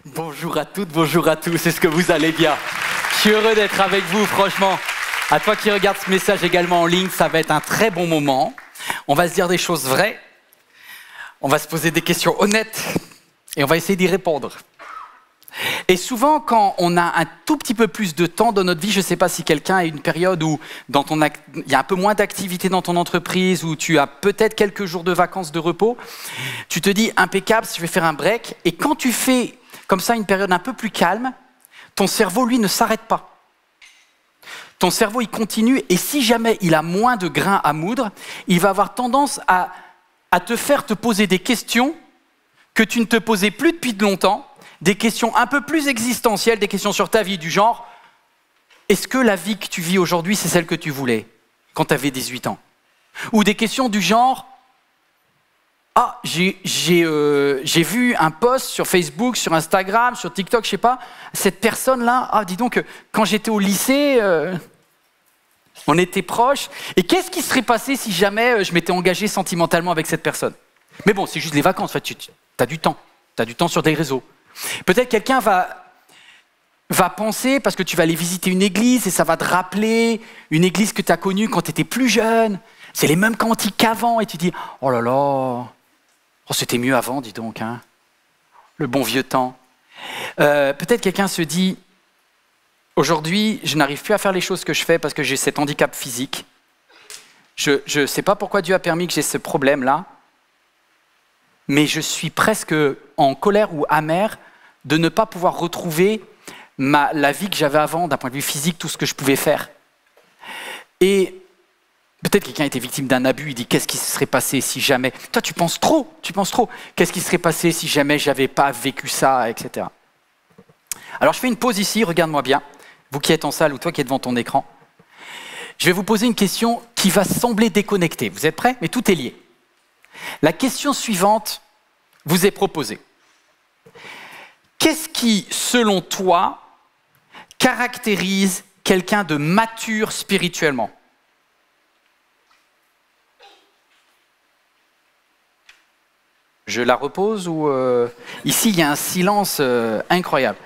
Bonjour à toutes, bonjour à tous, est-ce que vous allez bien? Je suis heureux d'être avec vous, franchement. À toi qui regardes ce message également en ligne, ça va être un très bon moment. On va se dire des choses vraies, on va se poser des questions honnêtes et on va essayer d'y répondre. Et souvent, quand on a un tout petit peu plus de temps dans notre vie, je ne sais pas si quelqu'un a une période où il y a un peu moins d'activité dans ton entreprise, où tu as peut-être quelques jours de vacances de repos, tu te dis impeccable, je vais faire un break. Et quand tu fais comme ça une période un peu plus calme, ton cerveau, lui, ne s'arrête pas. Ton cerveau, il continue, et si jamais il a moins de grains à moudre, il va avoir tendance à te faire te poser des questions que tu ne te posais plus depuis longtemps, des questions un peu plus existentielles, des questions sur ta vie, du genre « Est-ce que la vie que tu vis aujourd'hui, c'est celle que tu voulais quand tu avais 18 ans ?» Ou des questions du genre « Ah, j'ai vu un post sur Facebook, sur Instagram, sur TikTok, je sais pas, cette personne-là, ah, dis donc, quand j'étais au lycée, on était proches, et qu'est-ce qui serait passé si jamais je m'étais engagé sentimentalement avec cette personne ?» Mais bon, c'est juste les vacances, en fait, tu as du temps sur des réseaux. Peut-être quelqu'un va penser, parce que tu vas aller visiter une église et ça va te rappeler une église que tu as connue quand tu étais plus jeune. C'est les mêmes cantiques qu'avant et tu dis « Oh là là, oh, c'était mieux avant, dis donc, hein, le bon vieux temps. » Peut-être quelqu'un se dit « Aujourd'hui, je n'arrive plus à faire les choses que je fais parce que j'ai cet handicap physique. Je ne sais pas pourquoi Dieu a permis que j'ai ce problème-là. Mais je suis presque en colère ou amer de ne pas pouvoir retrouver la vie que j'avais avant, d'un point de vue physique, tout ce que je pouvais faire. » Et peut-être quelqu'un a été victime d'un abus, il dit « Qu'est-ce qui se serait passé si jamais… » Toi, tu penses trop. Qu'est-ce qui serait passé si jamais je n'avais pas vécu ça, etc. Alors, je fais une pause ici, regarde-moi bien, vous qui êtes en salle ou toi qui êtes devant ton écran. Je vais vous poser une question qui va sembler déconnectée. Vous êtes prêts? Mais tout est lié. La question suivante vous est proposée. Qu'est-ce qui, selon toi, caractérise quelqu'un de mature spirituellement? Je la repose ou… Ici, il y a un silence incroyable.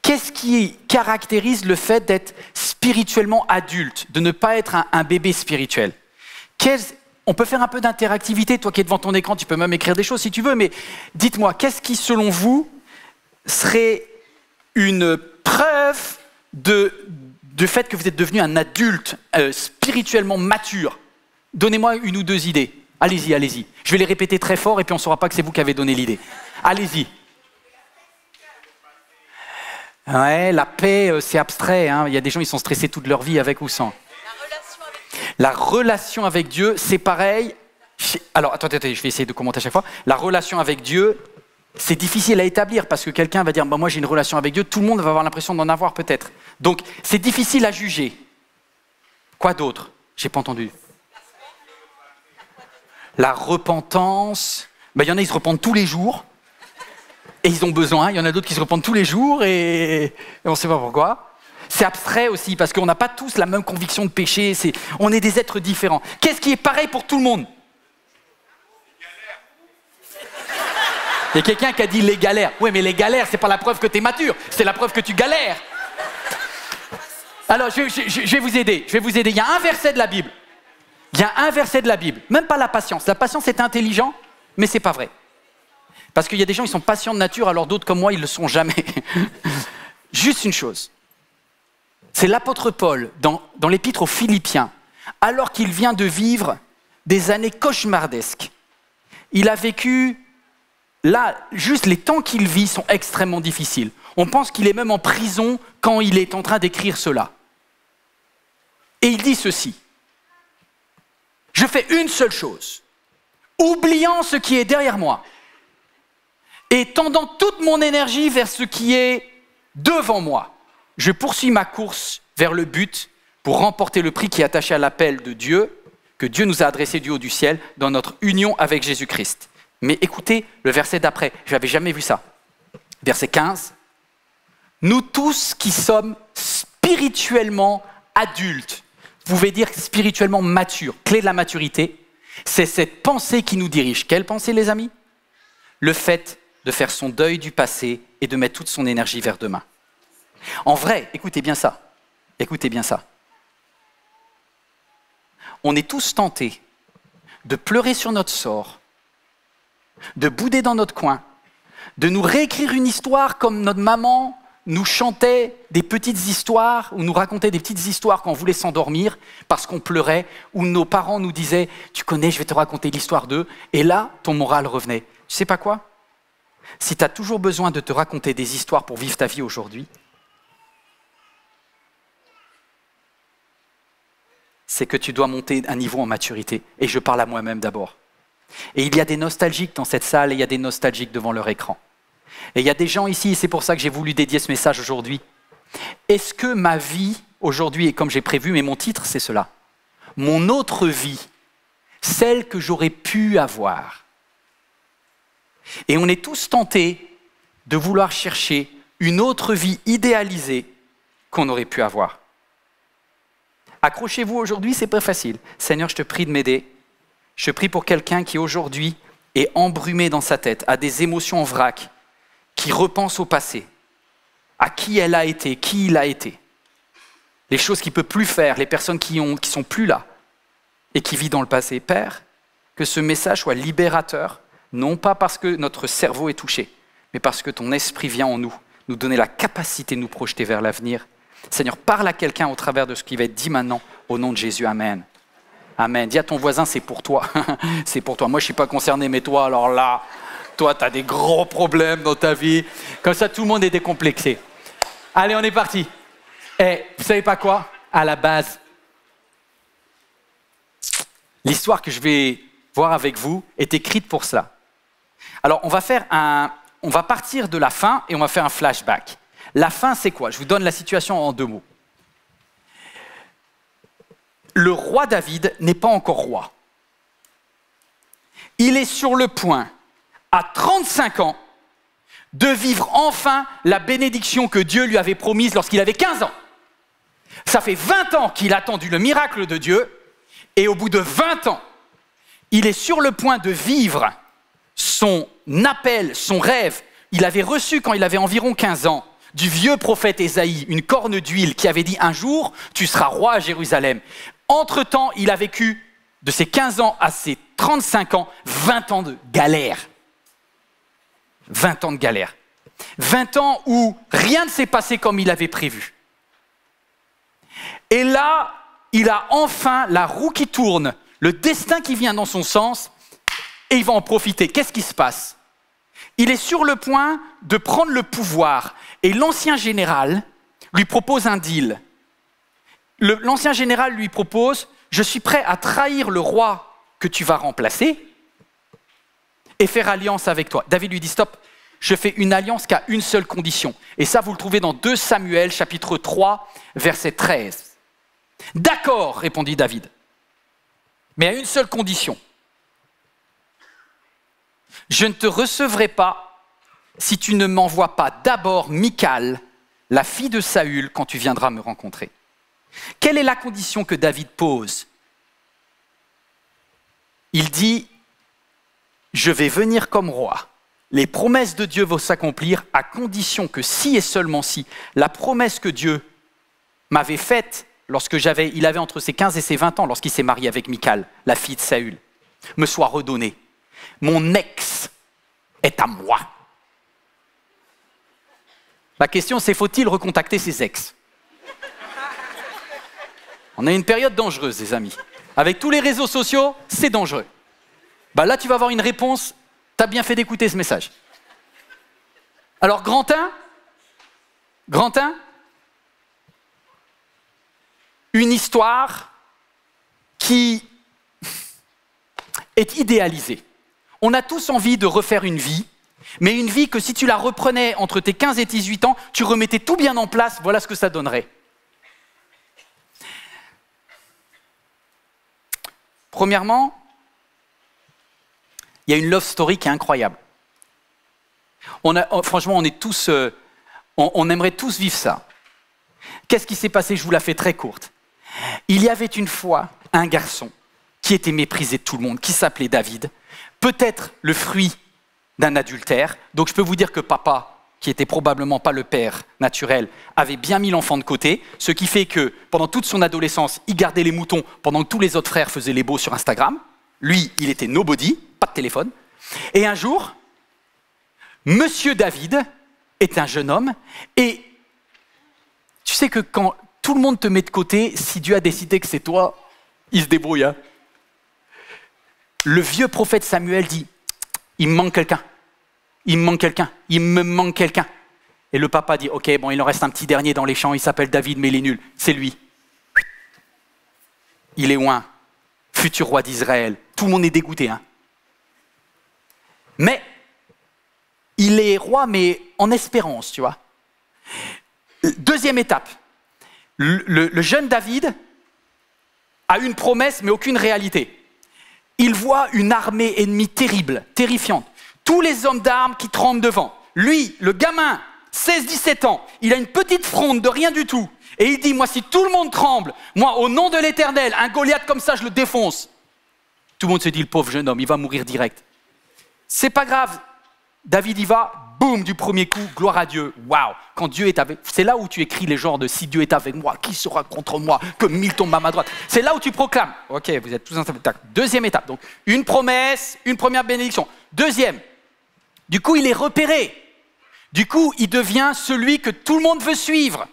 Qu'est-ce qui caractérise le fait d'être spirituellement adulte, de ne pas être un bébé spirituel? On peut faire un peu d'interactivité, toi qui es devant ton écran, tu peux même écrire des choses si tu veux, mais dites-moi, qu'est-ce qui, selon vous, serait une preuve du fait que vous êtes devenu un adulte spirituellement mature? Donnez-moi une ou deux idées. Allez-y, allez-y. Je vais les répéter très fort et puis on ne saura pas que c'est vous qui avez donné l'idée. Allez-y. Ouais, la paix, c'est abstrait, hein. Il y a des gens, ils sont stressés toute leur vie avec ou sans. La relation avec Dieu, c'est pareil. Alors, attends, je vais essayer de commenter à chaque fois. La relation avec Dieu, c'est difficile à établir parce que quelqu'un va dire bah, « moi j'ai une relation avec Dieu », tout le monde va avoir l'impression d'en avoir peut-être. Donc, c'est difficile à juger. Quoi d'autre? J'ai pas entendu. La repentance. Ben, il y en a, ils se repentent tous les jours. Et ils ont besoin. Il y en a d'autres qui se repentent tous les jours et on ne sait pas pourquoi. C'est abstrait aussi, parce qu'on n'a pas tous la même conviction de péché, on est des êtres différents. Qu'est-ce qui est pareil pour tout le monde? Il y a quelqu'un qui a dit les galères. Oui, mais les galères, c'est pas la preuve que tu es mature, c'est la preuve que tu galères. Alors, je vais vous aider, Il y a un verset de la Bible. Même pas la patience. La patience, c'est intelligent, mais c'est pas vrai. Parce qu'il y a des gens, ils sont patients de nature, alors d'autres comme moi, ils le sont jamais. Juste une chose. C'est l'apôtre Paul, dans l'épître aux Philippiens, alors qu'il vient de vivre des années cauchemardesques. Il a vécu, là, juste les temps qu'il vit sont extrêmement difficiles. On pense qu'il est même en prison quand il est en train d'écrire cela. Et il dit ceci. « Je fais une seule chose, oubliant ce qui est derrière moi et tendant toute mon énergie vers ce qui est devant moi. Je poursuis ma course vers le but pour remporter le prix qui est attaché à l'appel de Dieu, que Dieu nous a adressé du haut du ciel dans notre union avec Jésus-Christ. » Mais écoutez le verset d'après, je n'avais jamais vu ça. Verset 15. « Nous tous qui sommes spirituellement adultes, vous pouvez dire spirituellement matures, clé de la maturité, c'est cette pensée qui nous dirige. Quelle pensée, les amis? Le fait de faire son deuil du passé et de mettre toute son énergie vers demain. En vrai, écoutez bien ça, écoutez bien ça. On est tous tentés de pleurer sur notre sort, de bouder dans notre coin, de nous réécrire une histoire comme notre maman nous chantait des petites histoires ou nous racontait des petites histoires quand on voulait s'endormir parce qu'on pleurait, ou nos parents nous disaient « Tu connais, je vais te raconter l'histoire d'eux » et là, ton moral revenait. Tu sais pas quoi ? Si tu as toujours besoin de te raconter des histoires pour vivre ta vie aujourd'hui, c'est que tu dois monter un niveau en maturité. Et je parle à moi-même d'abord. Et il y a des nostalgiques dans cette salle et il y a des nostalgiques devant leur écran. Et il y a des gens ici, et c'est pour ça que j'ai voulu dédier ce message aujourd'hui. Est-ce que ma vie aujourd'hui, et comme j'ai prévu, mais mon titre c'est cela, mon autre vie, celle que j'aurais pu avoir. Et on est tous tentés de vouloir chercher une autre vie idéalisée qu'on aurait pu avoir. Accrochez-vous aujourd'hui, c'est pas facile. Seigneur, je te prie de m'aider. Je prie pour quelqu'un qui aujourd'hui est embrumé dans sa tête, a des émotions en vrac, qui repense au passé, à qui elle a été, qui il a été, les choses qu'il ne peut plus faire, les personnes qui sont plus là et qui vivent dans le passé. Père, que ce message soit libérateur, non pas parce que notre cerveau est touché, mais parce que ton esprit vient en nous, nous donner la capacité de nous projeter vers l'avenir. Seigneur, parle à quelqu'un au travers de ce qui va être dit maintenant, au nom de Jésus, Amen. Amen. Dis à ton voisin, c'est pour toi. C'est pour toi. Moi, je ne suis pas concerné, mais toi, alors là, toi, tu as des gros problèmes dans ta vie. Comme ça, tout le monde est décomplexé. Allez, on est parti. Et vous savez pas quoi ? À la base, l'histoire que je vais voir avec vous est écrite pour cela. Alors, on va partir de la fin et on va faire un flashback. La fin, c'est quoi ? Je vous donne la situation en 2 mots. Le roi David n'est pas encore roi. Il est sur le point, à 35 ans, de vivre enfin la bénédiction que Dieu lui avait promise lorsqu'il avait 15 ans. Ça fait 20 ans qu'il a attendu le miracle de Dieu, et au bout de 20 ans, il est sur le point de vivre son appel, son rêve. Il avait reçu, quand il avait environ 15 ans, du vieux prophète Ésaïe, une corne d'huile qui avait dit « Un jour, tu seras roi à Jérusalem ». Entre-temps, il a vécu de ses 15 ans à ses 35 ans, 20 ans de galère. 20 ans de galère. 20 ans où rien ne s'est passé comme il avait prévu. Et là, il a enfin la roue qui tourne, le destin qui vient dans son sens, et il va en profiter. Qu'est-ce qui se passe ? Il est sur le point de prendre le pouvoir, et l'ancien général lui propose un deal. L'ancien général lui propose « Je suis prêt à trahir le roi que tu vas remplacer et faire alliance avec toi. » David lui dit « Stop, je fais une alliance qu'à une seule condition. » Et ça, vous le trouvez dans 2 Samuel, chapitre 3, verset 13. « D'accord, répondit David, mais à une seule condition. Je ne te recevrai pas si tu ne m'envoies pas d'abord Michal, la fille de Saül, quand tu viendras me rencontrer. » Quelle est la condition que David pose ? Il dit « Je vais venir comme roi. Les promesses de Dieu vont s'accomplir à condition que si et seulement si la promesse que Dieu m'avait faite il avait entre ses 15 et ses 20 ans, lorsqu'il s'est marié avec Michal, la fille de Saül, me soit redonnée. Mon ex est à moi. » La question c'est, faut-il recontacter ses ex ? On a une période dangereuse, les amis. Avec tous les réseaux sociaux, c'est dangereux. Là, tu vas avoir une réponse. Tu as bien fait d'écouter ce message. Alors, grand 1, une histoire qui est idéalisée. On a tous envie de refaire une vie, mais une vie que si tu la reprenais entre tes 15 et 18 ans, tu remettais tout bien en place, voilà ce que ça donnerait. Premièrement, il y a une love story qui est incroyable. Franchement, on est tous, on aimerait tous vivre ça. Qu'est-ce qui s'est passé ? Je vous la fais très courte. Il y avait une fois un garçon qui était méprisé de tout le monde, qui s'appelait David. Peut-être le fruit d'un adultère. Donc je peux vous dire que papa, qui était probablement pas le père naturel, avait bien mis l'enfant de côté, ce qui fait que pendant toute son adolescence, il gardait les moutons pendant que tous les autres frères faisaient les beaux sur Instagram. Lui, il était nobody, pas de téléphone. Et un jour, Monsieur David est un jeune homme et tu sais que quand tout le monde te met de côté, si Dieu a décidé que c'est toi, il se débrouille. Hein. Le vieux prophète Samuel dit, il me manque quelqu'un. Il me manque quelqu'un, il me manque quelqu'un. Et le papa dit, ok, bon, il en reste un petit dernier dans les champs, il s'appelle David, mais il est nul. C'est lui. Il est loin, futur roi d'Israël. Tout le monde est dégoûté. Hein. Mais, il est roi, mais en espérance, tu vois. Deuxième étape. Le jeune David a une promesse, mais aucune réalité. Il voit une armée ennemie terrible, terrifiante. Tous les hommes d'armes qui tremblent devant. Lui, le gamin, 16-17 ans, il a une petite fronde de rien du tout. Et il dit, moi, si tout le monde tremble, moi, au nom de l'Éternel, un Goliath comme ça, je le défonce. Tout le monde se dit, le pauvre jeune homme, il va mourir direct. C'est pas grave. David y va, boum, du premier coup, gloire à Dieu. Waouh, quand Dieu est avec... C'est là où tu écris les genres de « Si Dieu est avec moi, qui sera contre moi? Que 1000 tombent à ma droite ?» C'est là où tu proclames. Ok, vous êtes tous installés. Deuxième étape, donc une promesse, une première bénédiction. Deuxième, du coup, il est repéré. Du coup, il devient celui que tout le monde veut suivre.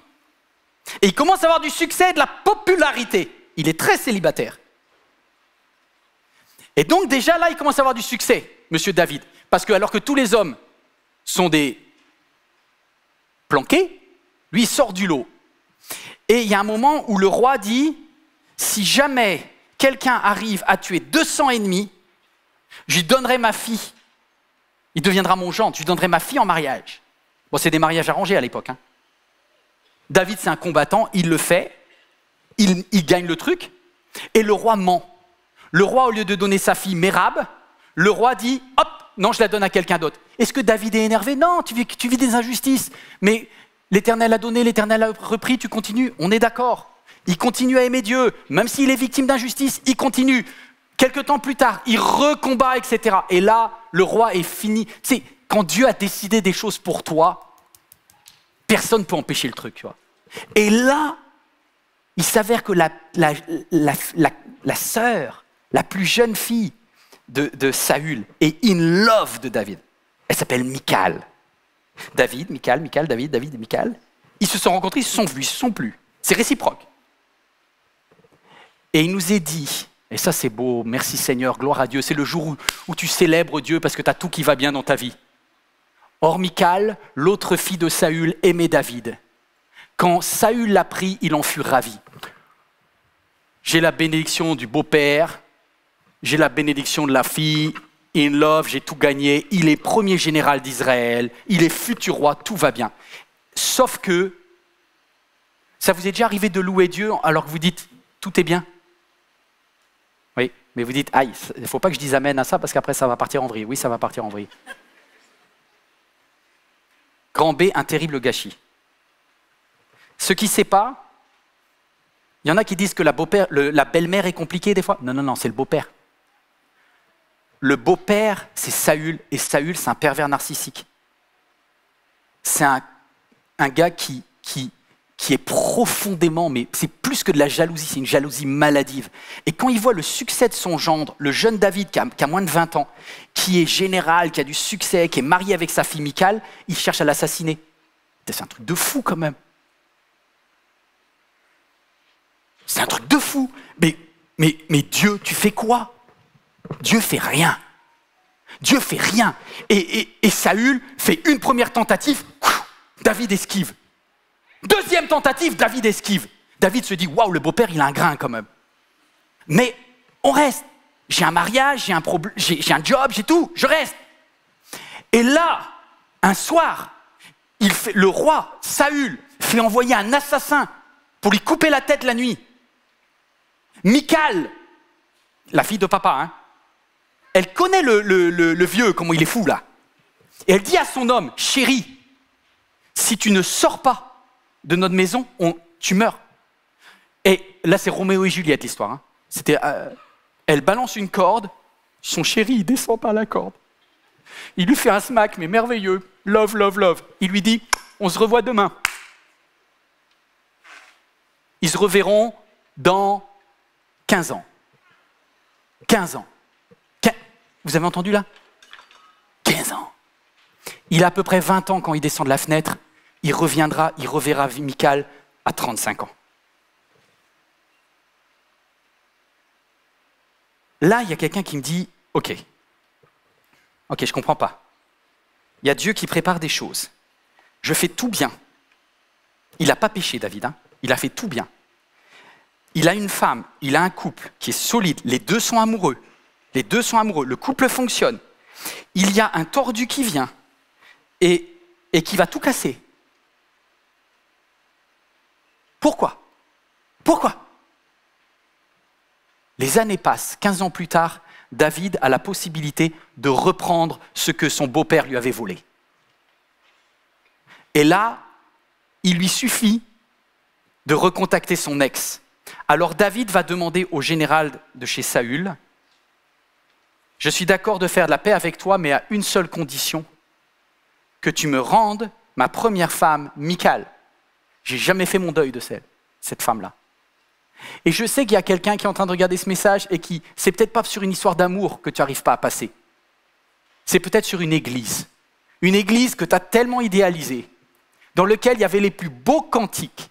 Et il commence à avoir du succès, de la popularité. Il est très célibataire. Et donc déjà là, il commence à avoir du succès, monsieur David. Parce que alors que tous les hommes sont des planqués, lui, il sort du lot. Et il y a un moment où le roi dit, si jamais quelqu'un arrive à tuer 200 ennemis, je lui donnerai ma fille. Il deviendra mon gendre, je lui donnerai ma fille en mariage. Bon, c'est des mariages arrangés à l'époque. Hein. David, c'est un combattant, il le fait, il gagne le truc, et le roi ment. Le roi, au lieu de donner sa fille Mérab, le roi dit, hop, non, je la donne à quelqu'un d'autre. Est-ce que David est énervé? Non, tu vis des injustices. Mais l'Éternel a donné, l'Éternel a repris, tu continues. On est d'accord. Il continue à aimer Dieu. Même s'il est victime d'injustice, il continue. Quelque temps plus tard, il recombat, etc. Et là, le roi est fini. Tu sais, quand Dieu a décidé des choses pour toi, personne ne peut empêcher le truc. Tu vois. Et là, il s'avère que la sœur, la plus jeune fille de Saül, est in love de David. Elle s'appelle Michal. David, David, Michal. Ils se sont rencontrés, ils se sont vus, ils se sont plus. C'est réciproque. Et il nous est dit, et ça c'est beau, merci Seigneur, gloire à Dieu, c'est le jour où tu célèbres Dieu parce que tu as tout qui va bien dans ta vie. Or Michal, l'autre fille de Saül, aimait David. Quand Saül l'a pris, il en fut ravi. J'ai la bénédiction du beau-père, j'ai la bénédiction de la fille, in love, j'ai tout gagné, il est premier général d'Israël, il est futur roi, tout va bien. Sauf que, ça vous est déjà arrivé de louer Dieu alors que vous dites, tout est bien? Oui, mais vous dites, aïe, il ne faut pas que je dise amen à ça parce qu'après ça va partir en vrille. Oui, ça va partir en vrille. Grand B, un terrible gâchis. Ce qui ne sait pas, il y en a qui disent que la belle-mère est compliquée des fois. Non, non, non, c'est le beau-père. Le beau-père, c'est Saül, et Saül, c'est un pervers narcissique. C'est un gars qui est profondément, mais c'est plus que de la jalousie, c'est une jalousie maladive. Et quand il voit le succès de son gendre, le jeune David qui a moins de 20 ans, qui est général, qui a du succès, qui est marié avec sa fille Michal, il cherche à l'assassiner. C'est un truc de fou quand même. C'est un truc de fou. Mais Dieu, tu fais quoi? Dieu fait rien. Dieu fait rien. Et Saül fait une première tentative, David esquive. Deuxième tentative, David esquive. David se dit, waouh, le beau-père, il a un grain quand même. Mais on reste. J'ai un mariage, j'ai un job, j'ai tout, je reste. Et là, un soir, le roi, Saül, fait envoyer un assassin pour lui couper la tête la nuit. Michal, la fille de papa, hein, elle connaît le vieux, comment il est fou là. Et elle dit à son homme, chéri, si tu ne sors pas de notre maison, tu meurs. Et là, c'est Roméo et Juliette l'histoire. Hein. Elle balance une corde, son chéri, il descend par la corde. Il lui fait un smack, mais merveilleux. Love, love, love. Il lui dit, on se revoit demain. Ils se reverront dans 15 ans. 15 ans. Vous avez entendu là? 15 ans. Il a à peu près 20 ans quand il descend de la fenêtre. Il reverra Michal à 35 ans. Là, il y a quelqu'un qui me dit, ok, je ne comprends pas. Il y a Dieu qui prépare des choses. Je fais tout bien. Il n'a pas péché, David, hein. Il a fait tout bien. Il a une femme, il a un couple qui est solide. Les deux sont amoureux. Les deux sont amoureux. Le couple fonctionne. Il y a un tordu qui vient et qui va tout casser. Pourquoi? Pourquoi? Les années passent. 15 ans plus tard, David a la possibilité de reprendre ce que son beau-père lui avait volé. Et là, il lui suffit de recontacter son ex. Alors David va demander au général de chez Saül, « Je suis d'accord de faire de la paix avec toi, mais à une seule condition, que tu me rendes ma première femme, Michal. J'ai jamais fait mon deuil de cette femme-là. » Et je sais qu'il y a quelqu'un qui est en train de regarder ce message et qui, c'est peut-être pas sur une histoire d'amour que tu n'arrives pas à passer. C'est peut-être sur une église que tu as tellement idéalisée, dans laquelle il y avait les plus beaux cantiques.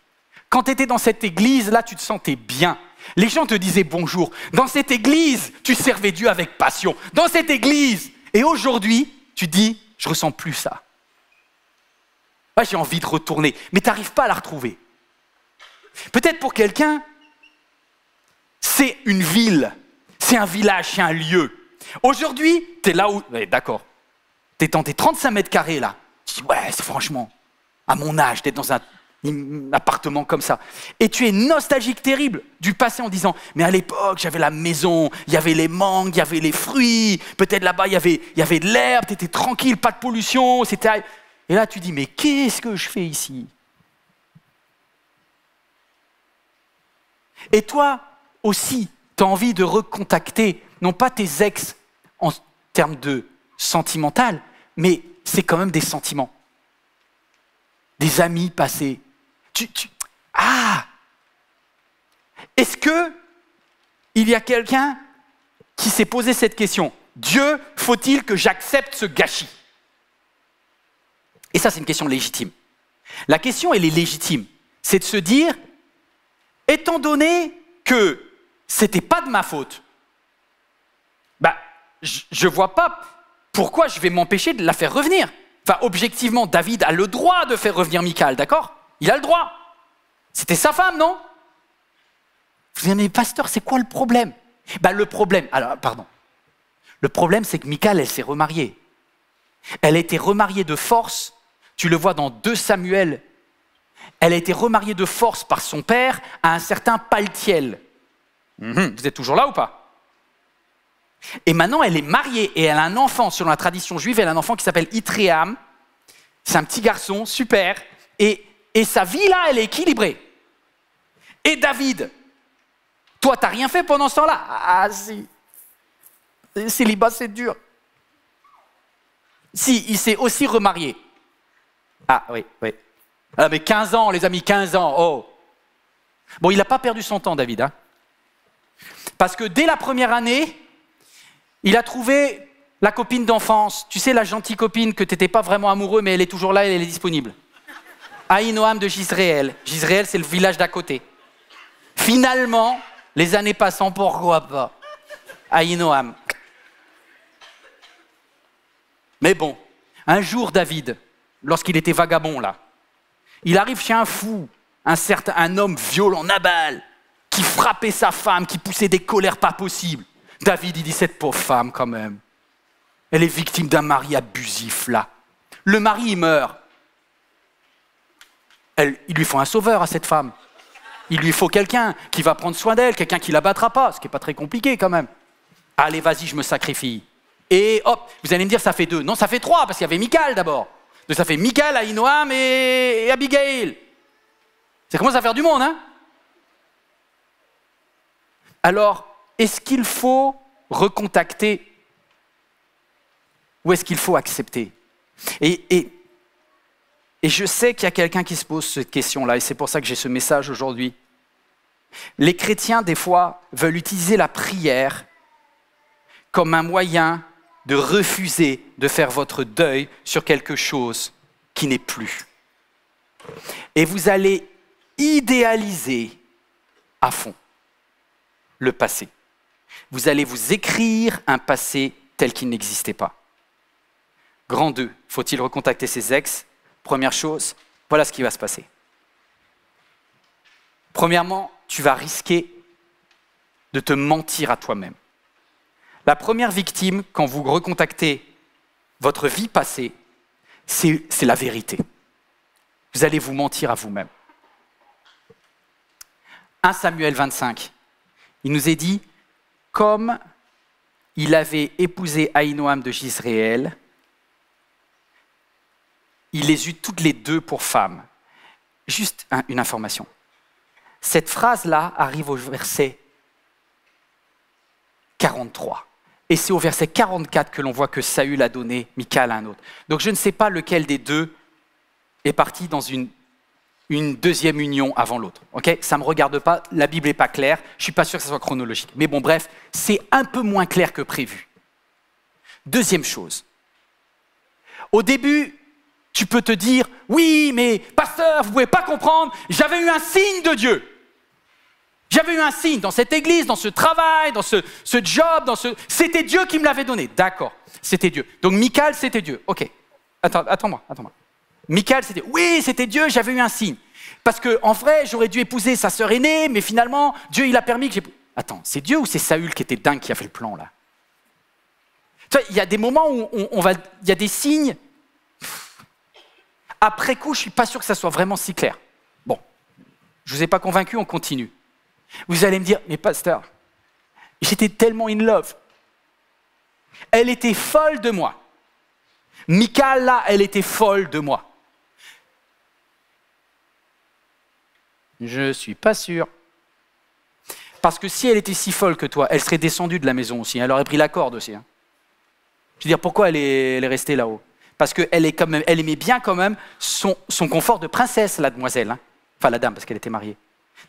Quand tu étais dans cette église, là, tu te sentais bien. Les gens te disaient bonjour. Dans cette église, tu servais Dieu avec passion. Dans cette église. Et aujourd'hui, tu dis, je ressens plus ça. Ouais, j'ai envie de retourner. Mais tu n'arrives pas à la retrouver. Peut-être pour quelqu'un, c'est une ville, c'est un village, c'est un lieu. Aujourd'hui, tu es là où... Ouais, d'accord. Tu es dans tes 35 mètres carrés là. Tu dis, ouais, c'est franchement, à mon âge, d'être dans un appartement comme ça. Et tu es nostalgique terrible du passé en disant, mais à l'époque, j'avais la maison, il y avait les mangues, il y avait les fruits, peut-être là-bas, il y avait de l'herbe, tu étais tranquille, pas de pollution. Et là, tu dis, mais qu'est-ce que je fais ici? Et toi aussi, tu as envie de recontacter, non pas tes ex en termes de sentimental, mais c'est quand même des sentiments. Des amis passés. Est-ce qu'il y a quelqu'un qui s'est posé cette question? Dieu, faut-il que j'accepte ce gâchis? Et ça, c'est une question légitime. La question, elle est légitime. C'est de se dire, étant donné que c'était pas de ma faute, je vois pas pourquoi je vais m'empêcher de la faire revenir. Enfin, objectivement, David a le droit de faire revenir Michal, d'accord? Il a le droit. C'était sa femme, non? Vous dites, mais pasteur, c'est quoi le problème? Le problème, c'est que Michal, elle s'est remariée. Elle a été remariée de force. Tu le vois dans 2 Samuel. Elle a été remariée de force par son père à un certain Paltiel. Vous êtes toujours là ou pas? Et maintenant, elle est mariée et elle a un enfant. Selon la tradition juive, elle a un enfant qui s'appelle Itréam. C'est un petit garçon, super. Et sa vie, là, elle est équilibrée. Et David, toi, tu n'as rien fait pendant ce temps-là? Ah, si. Le célibat, c'est dur. Si, il s'est aussi remarié. Ah, oui. Ah, mais 15 ans, les amis, 15 ans. Oh. Bon, il n'a pas perdu son temps, David. Hein. Parce que dès la première année, il a trouvé la copine d'enfance. Tu sais, la gentille copine que tu n'étais pas vraiment amoureux, mais elle est toujours là et elle est disponible. Ahinoam de Jisréel. Jisréel, c'est le village d'à côté. Finalement, les années passant, pourquoi pas? Ahinoam. Mais bon, un jour, David, lorsqu'il était vagabond là, il arrive chez un fou, un homme violent, Nabal, qui frappait sa femme, qui poussait des colères pas possibles. David, il dit, cette pauvre femme quand même, elle est victime d'un mari abusif là. Le mari, il meurt. Il lui faut un sauveur à cette femme. Il lui faut quelqu'un qui va prendre soin d'elle, quelqu'un qui la battra pas, ce qui n'est pas très compliqué quand même. Allez, vas-y, je me sacrifie. Et hop, vous allez me dire, ça fait 2. Non, ça fait 3, parce qu'il y avait Michal d'abord. Donc ça fait Michal, Ahinoam et Abigail. Ça commence à faire du monde, hein? Alors, est-ce qu'il faut recontacter ou est-ce qu'il faut accepter? Et je sais qu'il y a quelqu'un qui se pose cette question-là, et c'est pour ça que j'ai ce message aujourd'hui. Les chrétiens, des fois, veulent utiliser la prière comme un moyen de refuser de faire votre deuil sur quelque chose qui n'est plus. Et vous allez idéaliser à fond le passé. Vous allez vous écrire un passé tel qu'il n'existait pas. Grand 2, faut-il recontacter ses ex? Première chose, voilà ce qui va se passer. Premièrement, tu vas risquer de te mentir à toi-même. La première victime, quand vous recontactez votre vie passée, c'est la vérité. Vous allez vous mentir à vous-même. 1 Samuel 25, il nous est dit, comme il avait épousé Ahinoam de Jizréel, il les eut toutes les deux pour femmes. Juste une information. Cette phrase-là arrive au verset 43. Et c'est au verset 44 que l'on voit que Saül a donné Michal à un autre. Donc je ne sais pas lequel des deux est parti dans une deuxième union avant l'autre. Okay, ça ne me regarde pas, la Bible n'est pas claire, je ne suis pas sûr que ce soit chronologique. Mais bon, bref, c'est un peu moins clair que prévu. Deuxième chose. Au début, tu peux te dire, oui, mais pasteur, vous ne pouvez pas comprendre, j'avais eu un signe de Dieu. J'avais eu un signe dans cette église, dans ce travail, dans ce job, c'était Dieu qui me l'avait donné. D'accord, c'était Dieu. Donc Michal, c'était Dieu. Ok, attends-moi. Michal, c'était, oui, c'était Dieu, j'avais eu un signe. Parce qu'en vrai, j'aurais dû épouser sa sœur aînée, mais finalement, Dieu, il a permis que Attends, c'est Dieu ou c'est Saül qui était dingue qui a fait le plan, là? Tu vois, il y a des moments où il y a des signes. Après coup, je ne suis pas sûr que ça soit vraiment si clair. Bon, je ne vous ai pas convaincu, on continue. Vous allez me dire, mais pasteur, j'étais tellement in love. Elle était folle de moi. Michal, là, elle était folle de moi. Je ne suis pas sûr. Parce que si elle était si folle que toi, elle serait descendue de la maison aussi. Elle aurait pris la corde aussi. Hein. Je veux dire, pourquoi elle est restée là-haut? Parce qu'elle aimait bien quand même son confort de princesse, la demoiselle. Hein. Enfin, la dame, parce qu'elle était mariée.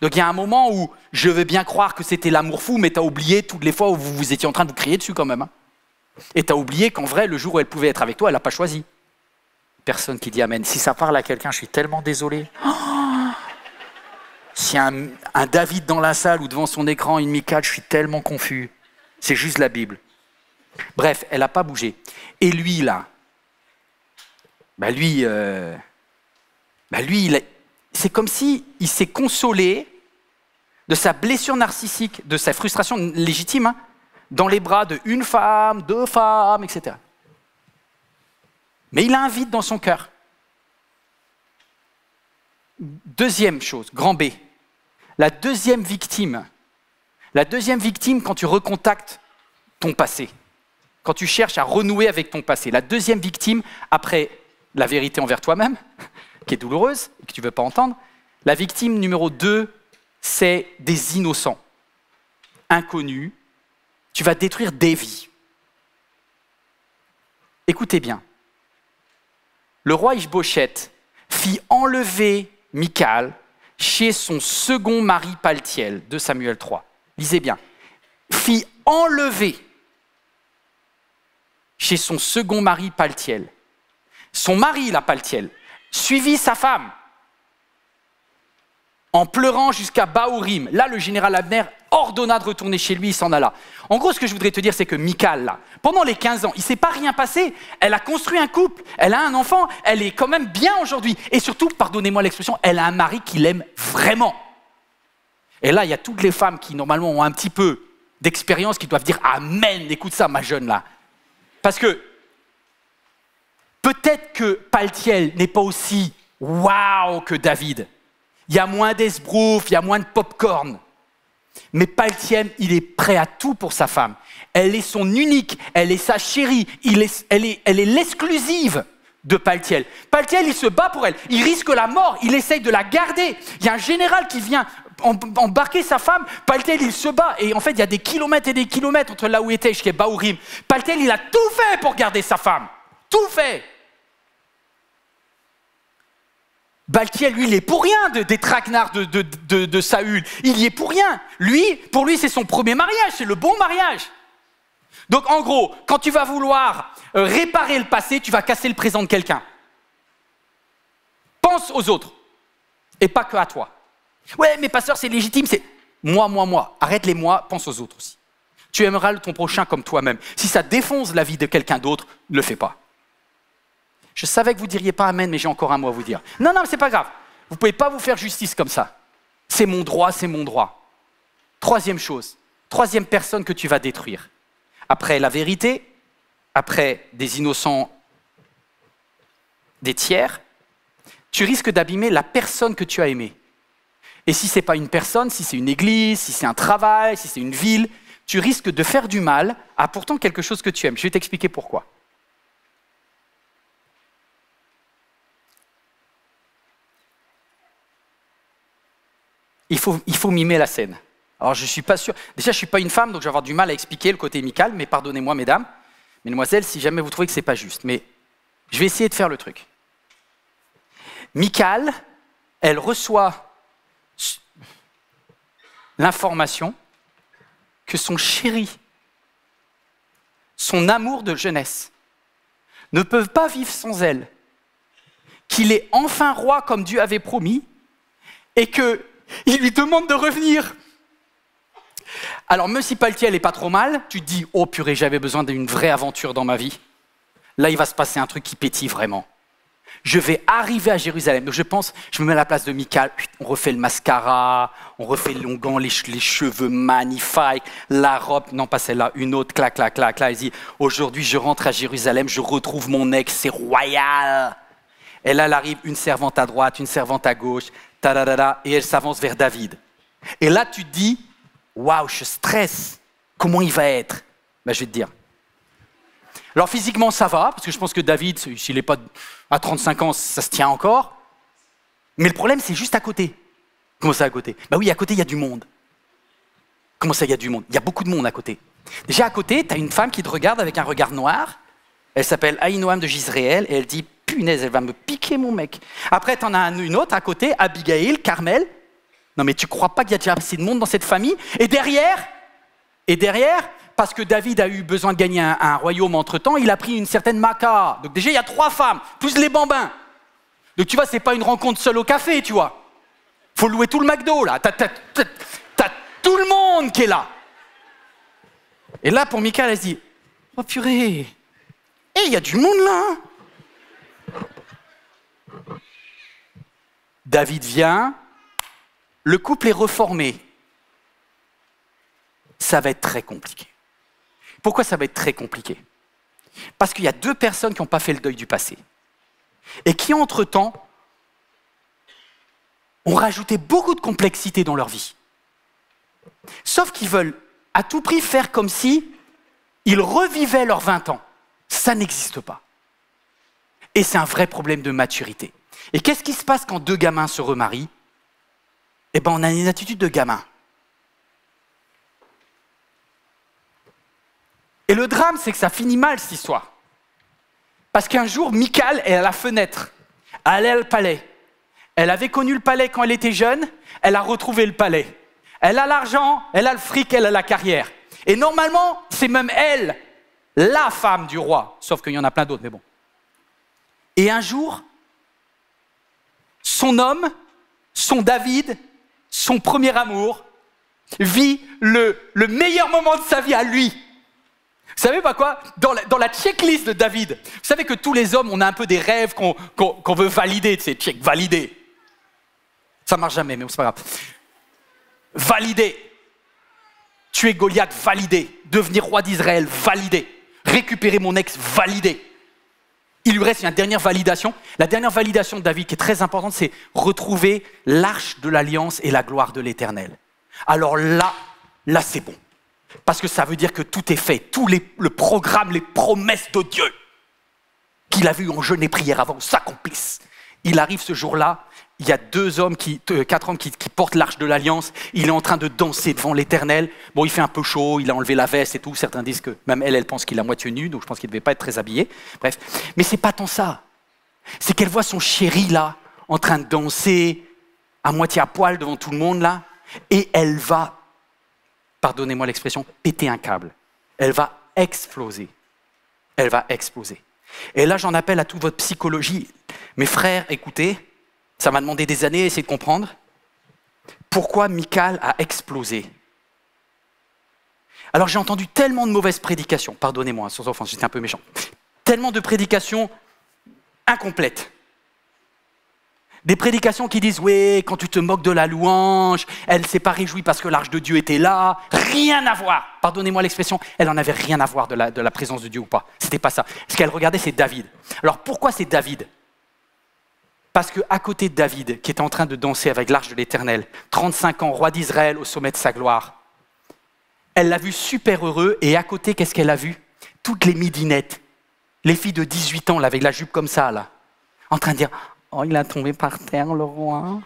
Donc il y a un moment où je veux bien croire que c'était l'amour fou, mais tu as oublié toutes les fois où vous étiez en train de vous crier dessus quand même. Hein. Et tu as oublié qu'en vrai, le jour où elle pouvait être avec toi, elle n'a pas choisi. Personne qui dit amen. Si ça parle à quelqu'un, je suis tellement désolé. Oh, s'il y a un David dans la salle ou devant son écran, une Michal, je suis tellement confus. C'est juste la Bible. Bref, elle n'a pas bougé. Et lui, là, c'est comme s'il s'est consolé de sa blessure narcissique, de sa frustration légitime, hein, dans les bras d'une femme, 2 femmes, etc. Mais il a un vide dans son cœur. Deuxième chose, grand B. La deuxième victime, quand tu recontactes ton passé, quand tu cherches à renouer avec ton passé, la deuxième victime, après la vérité envers toi-même, qui est douloureuse et que tu ne veux pas entendre, la victime numéro 2, c'est des innocents, inconnus. Tu vas détruire des vies. Écoutez bien. Le roi Ishbosheth fit enlever Michal chez son second mari Paltiel, 2 Samuel 3. Lisez bien. Fit enlever chez son second mari Paltiel. Son mari, la Paltiel, suivit sa femme en pleurant jusqu'à Baourim. Là, le général Abner ordonna de retourner chez lui, il s'en alla. En gros, ce que je voudrais te dire, c'est que Michal, là, pendant les 15 ans, il ne s'est pas rien passé. Elle a construit un couple, elle a un enfant, elle est quand même bien aujourd'hui. Et surtout, pardonnez-moi l'expression, elle a un mari qui l'aime vraiment. Et là, il y a toutes les femmes qui, normalement, ont un petit peu d'expérience, qui doivent dire « Amen, écoute ça, ma jeune, là ». Parce que peut-être que Paltiel n'est pas aussi « waouh » que David. Il y a moins d'esbrouf, il y a moins de pop-corn. Mais Paltiel, il est prêt à tout pour sa femme. Elle est son unique, elle est sa chérie, elle est l'exclusive de Paltiel. Paltiel, il se bat pour elle, il risque la mort, il essaye de la garder. Il y a un général qui vient embarquer sa femme. Paltiel, il se bat. Et en fait, il y a des kilomètres et des kilomètres entre là où il était jusqu'à Bahurim. Paltiel, il a tout fait pour garder sa femme. Tout fait. Paltiel, lui, il est pour rien des traquenards de Saül. Il y est pour rien. Pour lui, c'est son premier mariage. C'est le bon mariage. Donc, en gros, quand tu vas vouloir réparer le passé, tu vas casser le présent de quelqu'un. Pense aux autres. Et pas que à toi. Ouais, mais pasteur, c'est légitime, c'est moi. Arrête les moi, pense aux autres aussi. Tu aimeras ton prochain comme toi-même. Si ça défonce la vie de quelqu'un d'autre, ne le fais pas. Je savais que vous ne diriez pas amen, mais j'ai encore un mot à vous dire. Non, c'est pas grave. Vous ne pouvez pas vous faire justice comme ça. C'est mon droit, c'est mon droit. Troisième chose, troisième personne que tu vas détruire. Après la vérité, après des innocents, des tiers, tu risques d'abîmer la personne que tu as aimée. Et si ce n'est pas une personne, si c'est une église, si c'est un travail, si c'est une ville, tu risques de faire du mal à pourtant quelque chose que tu aimes. Je vais t'expliquer pourquoi. Il faut mimer la scène. Alors je ne suis pas sûr. Déjà, je ne suis pas une femme, donc je vais avoir du mal à expliquer le côté amical, mais pardonnez-moi, mesdames, mesdemoiselles, si jamais vous trouvez que ce n'est pas juste. Mais je vais essayer de faire le truc. Michal, elle reçoit l'information que son chéri, son amour de jeunesse, ne peuvent pas vivre sans elle, qu'il est enfin roi comme Dieu avait promis, et qu'il lui demande de revenir. Alors même si Paltiel n'est pas trop mal, tu te dis « Oh purée, j'avais besoin d'une vraie aventure dans ma vie. Là, il va se passer un truc qui pétille vraiment. » Je vais arriver à Jérusalem. Donc je me mets à la place de Michal, on refait le mascara, on refait le longan, les cheveux magnifiques, la robe, non pas celle-là, une autre, clac. Elle dit, aujourd'hui je rentre à Jérusalem, je retrouve mon ex, c'est royal. Et là, elle arrive, une servante à droite, une servante à gauche, et elle s'avance vers David. Et là, tu te dis, waouh, je stresse, comment il va être? Ben, je vais te dire. Alors physiquement, ça va, parce que je pense que David, s'il n'est pas à 35 ans, ça se tient encore. Mais le problème, c'est juste à côté. Comment ça, à côté? Ben oui, à côté, il y a du monde. Comment ça, il y a du monde? Il y a beaucoup de monde à côté. Déjà, à côté, tu as une femme qui te regarde avec un regard noir. Elle s'appelle Ahinoam de Jizréel, et elle dit, punaise, elle va me piquer mon mec. Après, tu en as une autre à côté, Abigail, Carmel. Non, mais tu ne crois pas qu'il y a déjà assez de monde dans cette famille? Et derrière, parce que David a eu besoin de gagner un royaume entre-temps, il a pris une certaine Maca. Donc déjà, il y a 3 femmes, plus les bambins. Donc tu vois, c'est pas une rencontre seule au café, tu vois. Faut louer tout le McDo, là. T'as tout le monde qui est là. Et là, pour Michal, elle se dit, oh purée, il y a du monde là. David vient, le couple est reformé. Ça va être très compliqué. Pourquoi ça va être très compliqué? Parce qu'il y a 2 personnes qui n'ont pas fait le deuil du passé et qui, entre-temps, ont rajouté beaucoup de complexité dans leur vie. Sauf qu'ils veulent à tout prix faire comme si ils revivaient leurs 20 ans. Ça n'existe pas. Et c'est un vrai problème de maturité. Et qu'est-ce qui se passe quand 2 gamins se remarient? Eh bien, on a une attitude de gamin. Et le drame, c'est que ça finit mal, cette histoire. Parce qu'un jour, Michal est à la fenêtre, elle est au palais. Elle avait connu le palais quand elle était jeune, elle a retrouvé le palais. Elle a l'argent, elle a le fric, elle a la carrière. Et normalement, c'est même elle, la femme du roi. Sauf qu'il y en a plein d'autres, mais bon. Et un jour, son homme, son David, son premier amour, vit le meilleur moment de sa vie à lui. Vous savez pas quoi? Dans la checklist de David, vous savez que tous les hommes, on a un peu des rêves qu'on veut valider, tu sais, check, valider. Ça marche jamais, mais c'est pas grave. Valider. Tuer Goliath, validé. Devenir roi d'Israël, validé. Récupérer mon ex, validé. Il lui reste une dernière validation. La dernière validation de David, qui est très importante, c'est retrouver l'arche de l'alliance et la gloire de l'Éternel. Alors là c'est bon. Parce que ça veut dire que tout est fait. Le programme, les promesses de Dieu qu'il a vues en jeûne et prière avant s'accomplissent. il arrive ce jour-là, il y a 4 hommes qui portent l'arche de l'Alliance, il est en train de danser devant l'Éternel. Bon, il fait un peu chaud, il a enlevé la veste et tout, certains disent que même elle pense qu'il est à moitié nu, donc je pense qu'il ne devait pas être très habillé. Bref, mais c'est pas tant ça. C'est qu'elle voit son chéri là, en train de danser, à moitié à poil devant tout le monde là, et elle va, pardonnez-moi l'expression, péter un câble. Elle va exploser. Elle va exploser. Et là, j'en appelle à toute votre psychologie. Mes frères, écoutez, ça m'a demandé des années à essayer de comprendre pourquoi Michal a explosé. Alors j'ai entendu tellement de mauvaises prédications, pardonnez-moi, sans offense, j'étais un peu méchant, tellement de prédications incomplètes. Des prédications qui disent « Oui, quand tu te moques de la louange, elle ne s'est pas réjouie parce que l'arche de Dieu était là. » Rien à voir. Pardonnez-moi l'expression, elle n'en avait rien à voir de la présence de Dieu ou pas. C'était pas ça. Ce qu'elle regardait, c'est David. Alors pourquoi c'est David ? Parce qu'à côté de David, qui était en train de danser avec l'arche de l'Éternel, 35 ans, roi d'Israël au sommet de sa gloire, elle l'a vu super heureux et à côté, qu'est-ce qu'elle a vu ? Toutes les midinettes, les filles de 18 ans là, avec la jupe comme ça, là, en train de dire « Oh, il a tombé par terre, le roi. »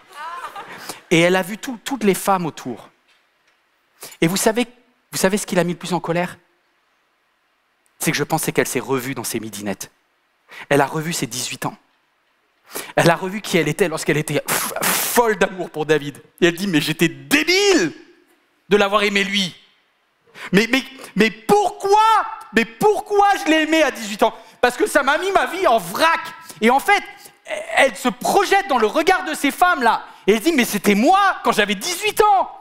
Et elle a vu toutes les femmes autour. Et vous savez ce qui l'a mis le plus en colère ? C'est que je pensais qu'elle s'est revue dans ses midinettes. Elle a revu ses 18 ans. Elle a revu qui elle était lorsqu'elle était folle d'amour pour David. Et elle dit, mais j'étais débile de l'avoir aimé lui. Mais pourquoi je l'ai aimé à 18 ans ? Parce que ça m'a mis ma vie en vrac. Et en fait, elle se projette dans le regard de ces femmes-là. Et elle dit, mais c'était moi quand j'avais 18 ans.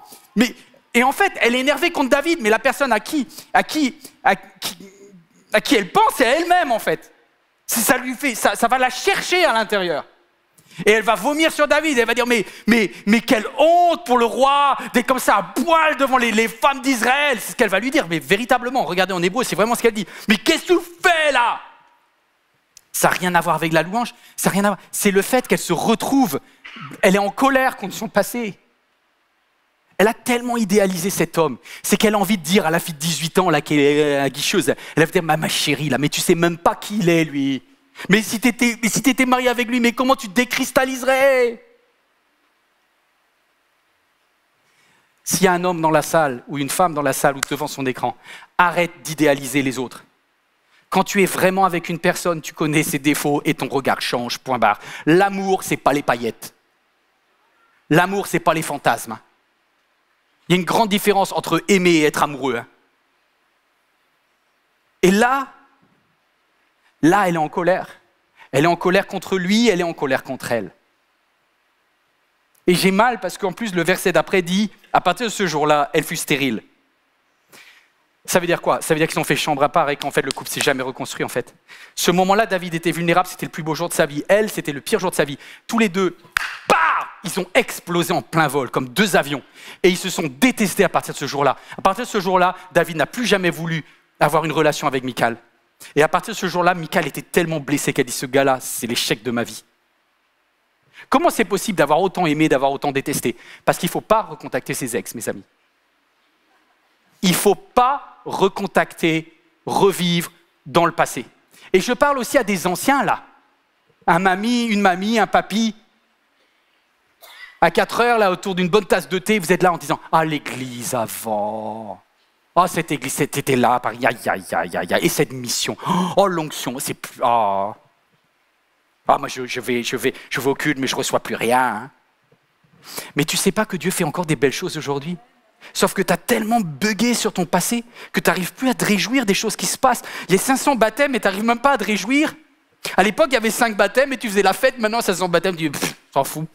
Et en fait, elle est énervée contre David, mais la personne à qui elle pense, c'est elle-même en fait. Ça va la chercher à l'intérieur. Et elle va vomir sur David. Elle va dire, mais quelle honte pour le roi d'être comme ça à poil devant les femmes d'Israël. C'est ce qu'elle va lui dire. Mais véritablement, regardez en hébreu, c'est vraiment ce qu'elle dit. Mais qu'est-ce que tu fais là ? Ça n'a rien à voir avec la louange. Ça n'a rien à voir. C'est le fait qu'elle se retrouve. Elle est en colère contre son passé. Elle a tellement idéalisé cet homme. C'est qu'elle a envie de dire à la fille de 18 ans, là, qui est aguicheuse, elle va dire, ma chérie, là, mais tu sais même pas qui il est, lui. Mais si t'étais marié avec lui, mais comment tu te décristalliserais ? S'il y a un homme dans la salle, ou une femme dans la salle, ou devant son écran, arrête d'idéaliser les autres. Quand tu es vraiment avec une personne, tu connais ses défauts et ton regard change, point barre. L'amour, c'est pas les paillettes. L'amour, c'est pas les fantasmes. Il y a une grande différence entre aimer et être amoureux. Et là, elle est en colère. Elle est en colère contre lui, elle est en colère contre elle. Et j'ai mal parce qu'en plus, le verset d'après dit, à partir de ce jour-là, elle fut stérile. Ça veut dire quoi ? Ça veut dire qu'ils ont fait chambre à part et qu'en fait, le couple ne s'est jamais reconstruit en fait. Ce moment-là, David était vulnérable, c'était le plus beau jour de sa vie. Elle, c'était le pire jour de sa vie. Tous les deux, ils ont explosé en plein vol, comme 2 avions. Et ils se sont détestés à partir de ce jour-là. À partir de ce jour-là, David n'a plus jamais voulu avoir une relation avec Michal. Et à partir de ce jour-là, Michal était tellement blessée qu'elle dit, ce gars-là, c'est l'échec de ma vie. Comment c'est possible d'avoir autant aimé, d'avoir autant détesté ? Parce qu'il ne faut pas recontacter ses ex, mes amis. Il ne faut pas recontacter, revivre dans le passé. Et je parle aussi à des anciens, là. Une mamie, un papy. À 4 heures, là, autour d'une bonne tasse de thé, vous êtes là en disant « Ah, l'église avant !» « Oh, cette église, c'était là, aïe, aïe, aïe, aïe, aïe, et cette mission, oh, l'onction, c'est plus... Oh. Ah, moi, je vais au culte, mais je ne reçois plus rien. Hein. » Mais tu ne sais pas que Dieu fait encore des belles choses aujourd'hui ? Sauf que tu as tellement bugué sur ton passé que tu n'arrives plus à te réjouir des choses qui se passent. Il y a 500 baptêmes et tu n'arrives même pas à te réjouir. À l'époque, il y avait 5 baptêmes et tu faisais la fête. Maintenant, 500 baptêmes, tu dis, s'en fout.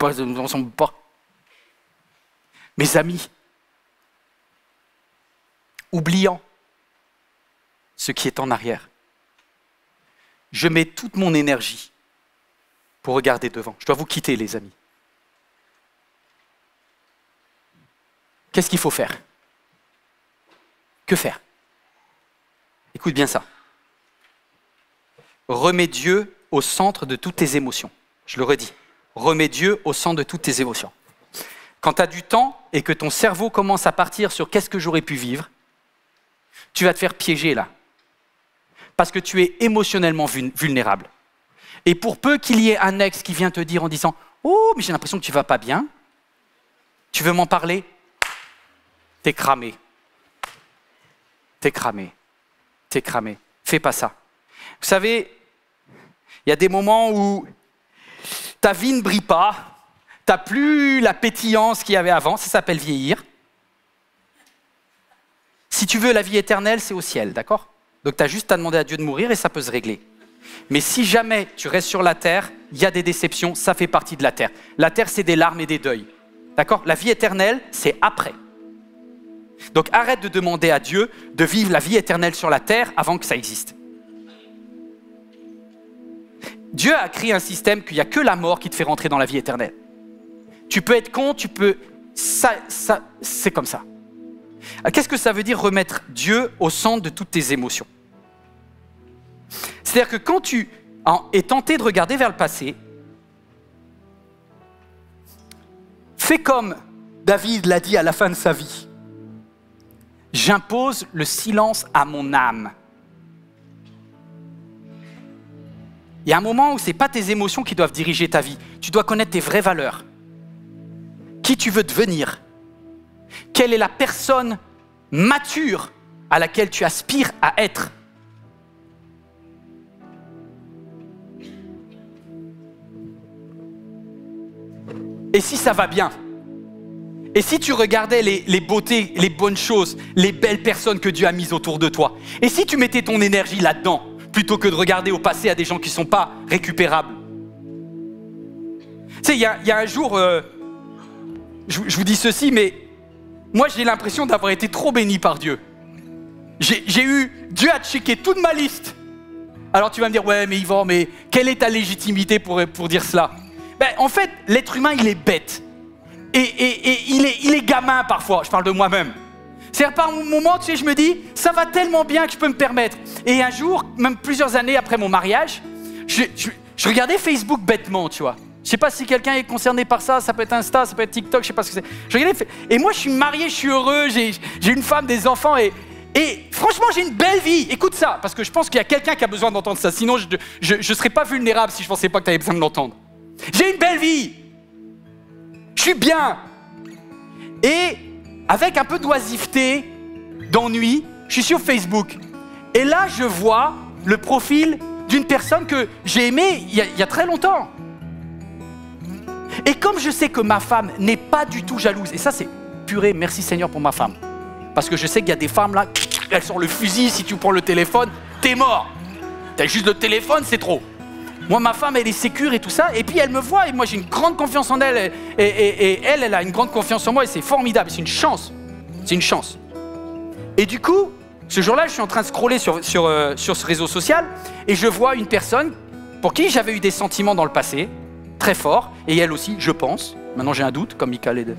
On ne s'en fout pas. Mes amis, oubliant ce qui est en arrière, je mets toute mon énergie pour regarder devant. Je dois vous quitter, les amis. Qu'est-ce qu'il faut faire ? Que faire ? Écoute bien ça. Remets Dieu au centre de toutes tes émotions. Je le redis. Remets Dieu au centre de toutes tes émotions. Quand tu as du temps et que ton cerveau commence à partir sur qu'est-ce que j'aurais pu vivre, tu vas te faire piéger là. Parce que tu es émotionnellement vulnérable. Et pour peu qu'il y ait un ex qui vient te dire en disant « Oh, mais j'ai l'impression que tu vas pas bien. Tu veux m'en parler ?» T'es cramé. T'es cramé. T'es cramé. Fais pas ça. Vous savez, il y a des moments où ta vie ne brille pas, t'as plus la pétillance qu'il y avait avant, ça s'appelle vieillir. Si tu veux la vie éternelle, c'est au ciel, d'accord? Donc tu as juste à demander à Dieu de mourir et ça peut se régler. Mais si jamais tu restes sur la terre, il y a des déceptions, ça fait partie de la terre. La terre, c'est des larmes et des deuils. D'accord? La vie éternelle, c'est après. Donc arrête de demander à Dieu de vivre la vie éternelle sur la terre avant que ça existe. Dieu a créé un système qu'il n'y a que la mort qui te fait rentrer dans la vie éternelle. Tu peux être con, tu peux... Ça, c'est comme ça. Qu'est-ce que ça veut dire remettre Dieu au centre de toutes tes émotions? C'est-à-dire que quand tu es tenté de regarder vers le passé, fais comme David l'a dit à la fin de sa vie. J'impose le silence à mon âme. Il y a un moment où ce n'est pas tes émotions qui doivent diriger ta vie. Tu dois connaître tes vraies valeurs. Qui tu veux devenir? Quelle est la personne mature à laquelle tu aspires à être? Et si ça va bien? Et si tu regardais les beautés, les bonnes choses, les belles personnes que Dieu a mises autour de toi? Et si tu mettais ton énergie là-dedans, plutôt que de regarder au passé à des gens qui ne sont pas récupérables? Tu sais, il y a un jour, je vous dis ceci, mais moi j'ai l'impression d'avoir été trop béni par Dieu. Dieu a checké toute ma liste. Alors tu vas me dire, ouais mais Yvan, mais quelle est ta légitimité pour dire cela? Ben, en fait, l'être humain il est bête. Et il est gamin parfois, je parle de moi-même. C'est-à-dire par moment, tu sais, je me dis, ça va tellement bien que je peux me permettre. Et un jour, même plusieurs années après mon mariage, je regardais Facebook bêtement, tu vois. Je ne sais pas si quelqu'un est concerné par ça, ça peut être Insta, ça peut être TikTok, je ne sais pas ce que c'est. Et moi, je suis marié, je suis heureux, j'ai une femme, des enfants et franchement, j'ai une belle vie. Écoute ça, parce que je pense qu'il y a quelqu'un qui a besoin d'entendre ça. Sinon, je ne serais pas vulnérable si je ne pensais pas que tu avais besoin de l'entendre. J'ai une belle vie. Je suis bien. Et avec un peu d'oisiveté, d'ennui, je suis sur Facebook. Et là, je vois le profil d'une personne que j'ai aimée il y a très longtemps. Et comme je sais que ma femme n'est pas du tout jalouse, et ça c'est purée, merci Seigneur pour ma femme. Parce que je sais qu'il y a des femmes là, elles sortent le fusil, si tu prends le téléphone, t'es mort. T'as juste le téléphone, c'est trop. Moi, ma femme, elle est sécure et tout ça, et puis elle me voit, et moi j'ai une grande confiance en elle, et elle a une grande confiance en moi, et c'est formidable, c'est une chance. C'est une chance. Et du coup, ce jour-là, je suis en train de scroller sur ce réseau social, et je vois une personne pour qui j'avais eu des sentiments dans le passé, très forts, et elle aussi, je pense. Maintenant, j'ai un doute, comme Michael et de...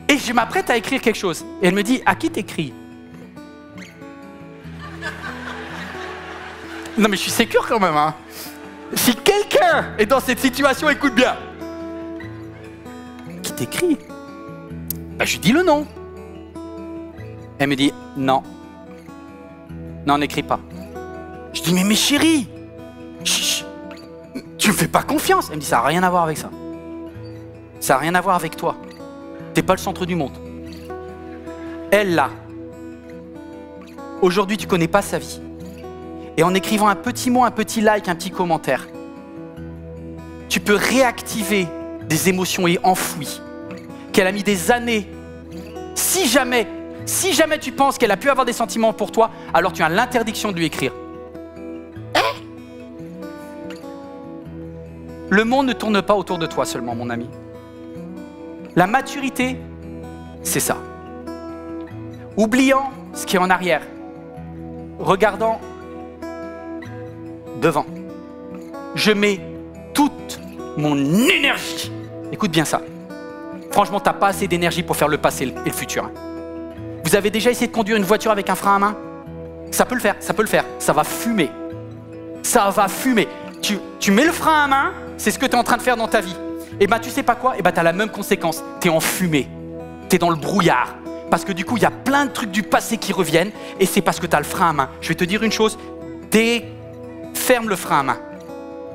Et je m'apprête à écrire quelque chose. Et elle me dit, à qui t'écris? Non mais je suis sécure quand même, hein. Si quelqu'un est dans cette situation, écoute bien. Qui t'écrit? Ben, je lui dis le nom. Elle me dit, non. Non, n'écris pas. Je dis, mais chérie, tu me fais pas confiance. Elle me dit, ça n'a rien à voir avec ça. Ça n'a rien à voir avec toi. T'es pas le centre du monde. Elle, là. Aujourd'hui, tu connais pas sa vie. Et en écrivant un petit mot, un petit like, un petit commentaire, tu peux réactiver des émotions enfouies qu'elle a mis des années. Si jamais tu penses qu'elle a pu avoir des sentiments pour toi, alors tu as l'interdiction de lui écrire. Le monde ne tourne pas autour de toi seulement, mon ami. La maturité, c'est ça. Oubliant ce qui est en arrière, regardant devant. Je mets toute mon énergie. Écoute bien ça. Franchement, tu n'as pas assez d'énergie pour faire le passé et le futur. Vous avez déjà essayé de conduire une voiture avec un frein à main? Ça peut le faire, ça peut le faire. Ça va fumer. Ça va fumer. Tu mets le frein à main, c'est ce que tu es en train de faire dans ta vie. Et bien, tu sais pas quoi? Et bien, tu as la même conséquence. Tu es en fumée. Tu es dans le brouillard. Parce que du coup, il y a plein de trucs du passé qui reviennent et c'est parce que tu as le frein à main. Je vais te dire une chose. Dès ferme le frein à main,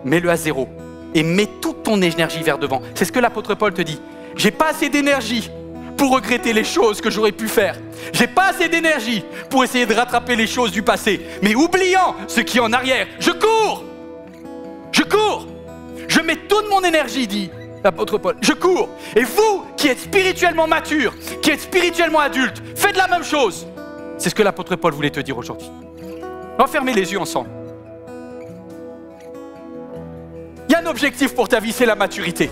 mets-le à 0 et mets toute ton énergie vers devant. C'est ce que l'apôtre Paul te dit. J'ai pas assez d'énergie pour regretter les choses que j'aurais pu faire. J'ai pas assez d'énergie pour essayer de rattraper les choses du passé. Mais oubliant ce qui est en arrière, je cours. Je cours. Je mets toute mon énergie, dit l'apôtre Paul. Je cours. Et vous qui êtes spirituellement mature, qui êtes spirituellement adulte, faites la même chose. C'est ce que l'apôtre Paul voulait te dire aujourd'hui. On va fermer les yeux ensemble. Il y a un objectif pour ta vie, c'est la maturité.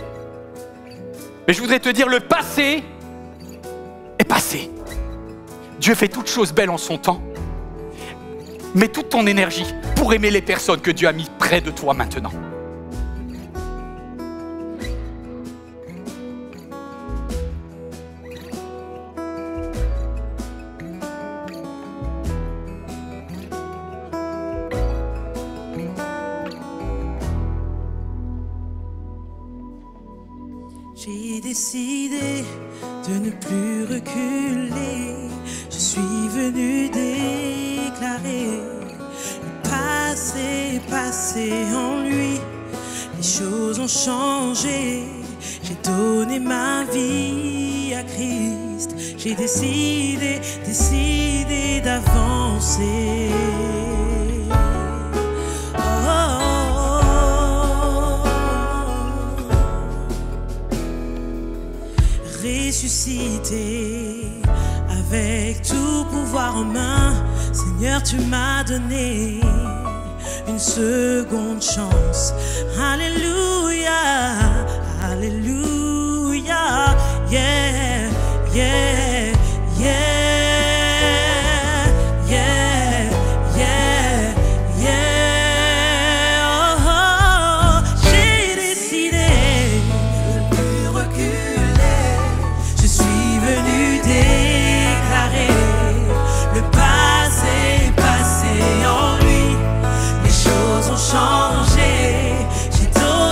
Mais je voudrais te dire, le passé est passé. Dieu fait toutes choses belles en son temps. Mets toute ton énergie pour aimer les personnes que Dieu a mis près de toi maintenant. J'ai décidé de ne plus reculer. Je suis venu déclarer le passé est passé en lui. Les choses ont changé. J'ai donné ma vie à Christ. J'ai décidé d'avancer. Ressuscité, avec tout pouvoir en main, Seigneur, tu m'as donné une seconde chance. Alléluia, alléluia, yeah, yeah, yeah. Changé, j'ai donné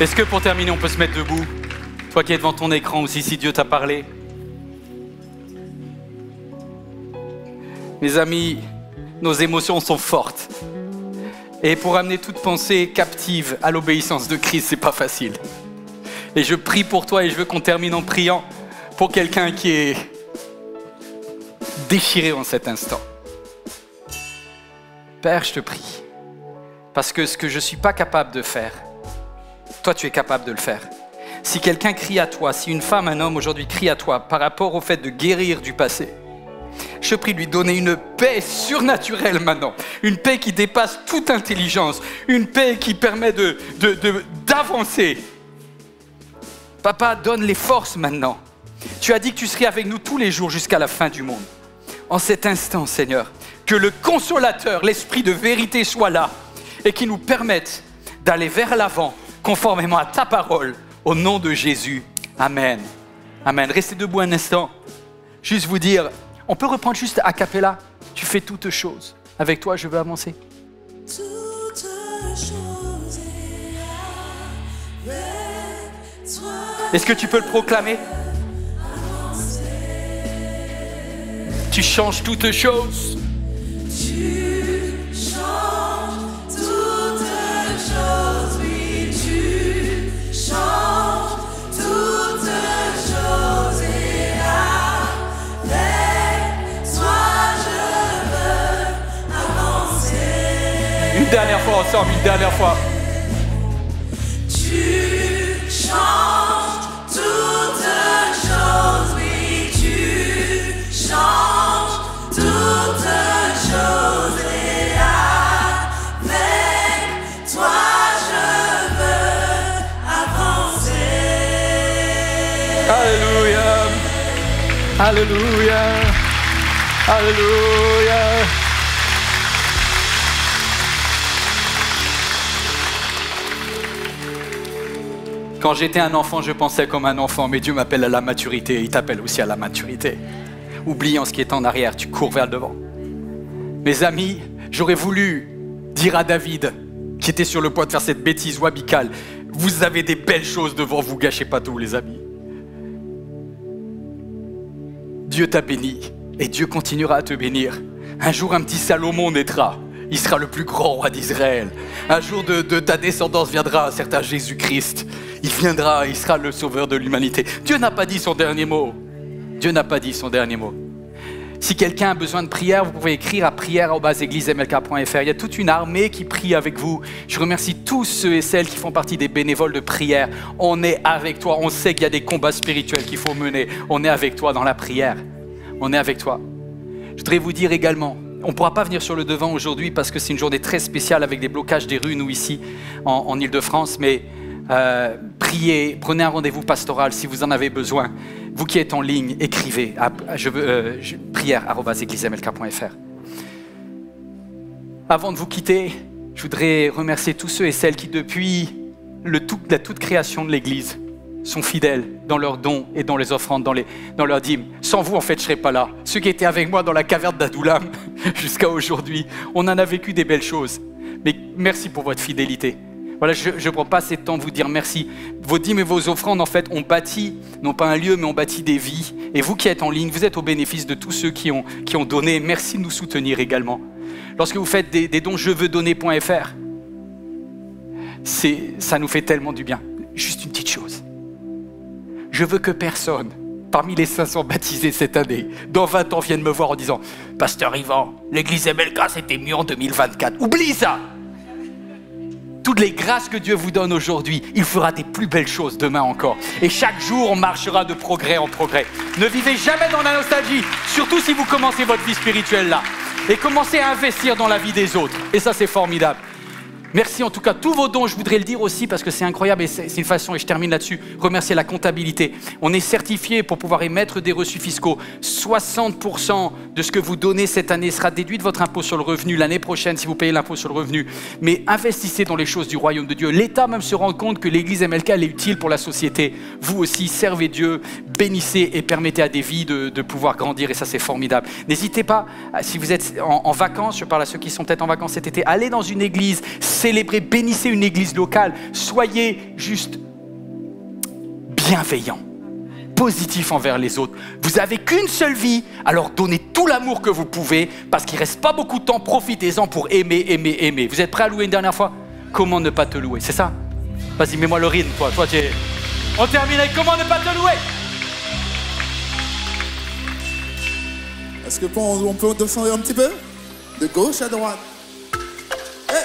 Est-ce que pour terminer, on peut se mettre debout? Toi qui es devant ton écran aussi, si Dieu t'a parlé. Mes amis, nos émotions sont fortes. Et pour amener toute pensée captive à l'obéissance de Christ, c'est pas facile. Et je prie pour toi et je veux qu'on termine en priant pour quelqu'un qui est déchiré en cet instant. Père, je te prie, parce que ce que je ne suis pas capable de faire, toi tu es capable de le faire. Si quelqu'un crie à toi, si une femme, un homme aujourd'hui crie à toi par rapport au fait de guérir du passé, je prie de lui donner une paix surnaturelle maintenant, une paix qui dépasse toute intelligence, une paix qui permet d'avancer. Papa, donne les forces maintenant. Tu as dit que tu serais avec nous tous les jours jusqu'à la fin du monde. En cet instant, Seigneur, que le consolateur, l'esprit de vérité soit là et qu'il nous permette d'aller vers l'avant conformément à ta parole, au nom de Jésus. Amen. Amen. Restez debout un instant. Juste vous dire, on peut reprendre juste a cappella. Tu fais toutes choses. Avec toi, je veux avancer. Toutes choses et avec toi. Est-ce que tu peux le proclamer? Tu changes toutes choses. Tu changes toutes choses, oui, tu changes toutes choses et avec toi je veux avancer. Une dernière fois ensemble, une dernière fois. Tu changes toutes choses, oui, tu changes toutes choses et avec toi je veux avancer. Alléluia. Alléluia. Alléluia. Quand j'étais un enfant, je pensais comme un enfant, mais Dieu m'appelle à la maturité et il t'appelle aussi à la maturité. Oubliant ce qui est en arrière, tu cours vers le devant. Mes amis, j'aurais voulu dire à David, qui était sur le point de faire cette bêtise wabicale, vous avez des belles choses devant vous, gâchez pas tout les amis. Dieu t'a béni et Dieu continuera à te bénir. Un jour, un petit Salomon naîtra. Il sera le plus grand roi d'Israël. Un jour de ta descendance viendra un certain Jésus-Christ. Il viendra, il sera le sauveur de l'humanité. Dieu n'a pas dit son dernier mot. Dieu n'a pas dit son dernier mot. Si quelqu'un a besoin de prière, vous pouvez écrire à prière@eglisemmlk.fr. Il y a toute une armée qui prie avec vous. Je remercie tous ceux et celles qui font partie des bénévoles de prière. On est avec toi. On sait qu'il y a des combats spirituels qu'il faut mener. On est avec toi dans la prière. On est avec toi. Je voudrais vous dire également, on ne pourra pas venir sur le devant aujourd'hui parce que c'est une journée très spéciale avec des blocages des rues, nous ici, en Ile-de-France. Mais priez, prenez un rendez-vous pastoral si vous en avez besoin. Vous qui êtes en ligne, écrivez prière@eglisemmlk.fr. Avant de vous quitter, je voudrais remercier tous ceux et celles qui, depuis la toute création de l'Église, sont fidèles dans leurs dons et dans les offrandes, dans leurs dîmes. Sans vous, en fait, je ne serais pas là. Ceux qui étaient avec moi dans la caverne d'Adoulam jusqu'à aujourd'hui, on en a vécu des belles choses. Mais merci pour votre fidélité. Voilà, je ne prends pas assez de temps de vous dire merci. Vos dîmes et vos offrandes, en fait, ont bâti, non pas un lieu, mais ont bâti des vies. Et vous qui êtes en ligne, vous êtes au bénéfice de tous ceux qui ont donné. Merci de nous soutenir également. Lorsque vous faites des dons jeveuxdonner.fr, ça nous fait tellement du bien. Juste une petite chose. Je veux que personne, parmi les 500 baptisés cette année, dans 20 ans, vienne me voir en disant « Pasteur Yvan, l'église MLK, c'était mieux en 2024. » Oublie ça! Toutes les grâces que Dieu vous donne aujourd'hui, il fera des plus belles choses demain encore. Et chaque jour, on marchera de progrès en progrès. Ne vivez jamais dans la nostalgie, surtout si vous commencez votre vie spirituelle là. Et commencez à investir dans la vie des autres. Et ça, c'est formidable. Merci en tout cas, tous vos dons, je voudrais le dire aussi parce que c'est incroyable et c'est une façon, et je termine là-dessus, remercier la comptabilité. On est certifié pour pouvoir émettre des reçus fiscaux. 60% de ce que vous donnez cette année sera déduit de votre impôt sur le revenu l'année prochaine si vous payez l'impôt sur le revenu. Mais investissez dans les choses du royaume de Dieu. L'État même se rend compte que l'église MLK elle est utile pour la société. Vous aussi, servez Dieu, bénissez et permettez à des vies de pouvoir grandir et ça c'est formidable. N'hésitez pas, si vous êtes en vacances, je parle à ceux qui sont peut-être en vacances cet été, allez dans une église, célébrez, bénissez une église locale. Soyez juste bienveillants, positifs envers les autres. Vous n'avez qu'une seule vie, alors donnez tout l'amour que vous pouvez, parce qu'il ne reste pas beaucoup de temps, profitez-en pour aimer, aimer, aimer. Vous êtes prêts à louer une dernière fois? Comment ne pas te louer? C'est ça? Vas-y, mets-moi le rythme, toi. On termine avec comment ne pas te louer. Est-ce qu'on peut descendre un petit peu? De gauche à droite. Hey!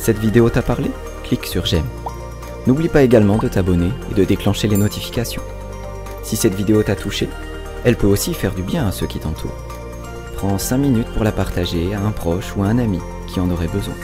Cette vidéo t'a parlé? Clique sur j'aime. N'oublie pas également de t'abonner et de déclencher les notifications. Si cette vidéo t'a touché, elle peut aussi faire du bien à ceux qui t'entourent. Prends 5 minutes pour la partager à un proche ou à un ami qui en aurait besoin.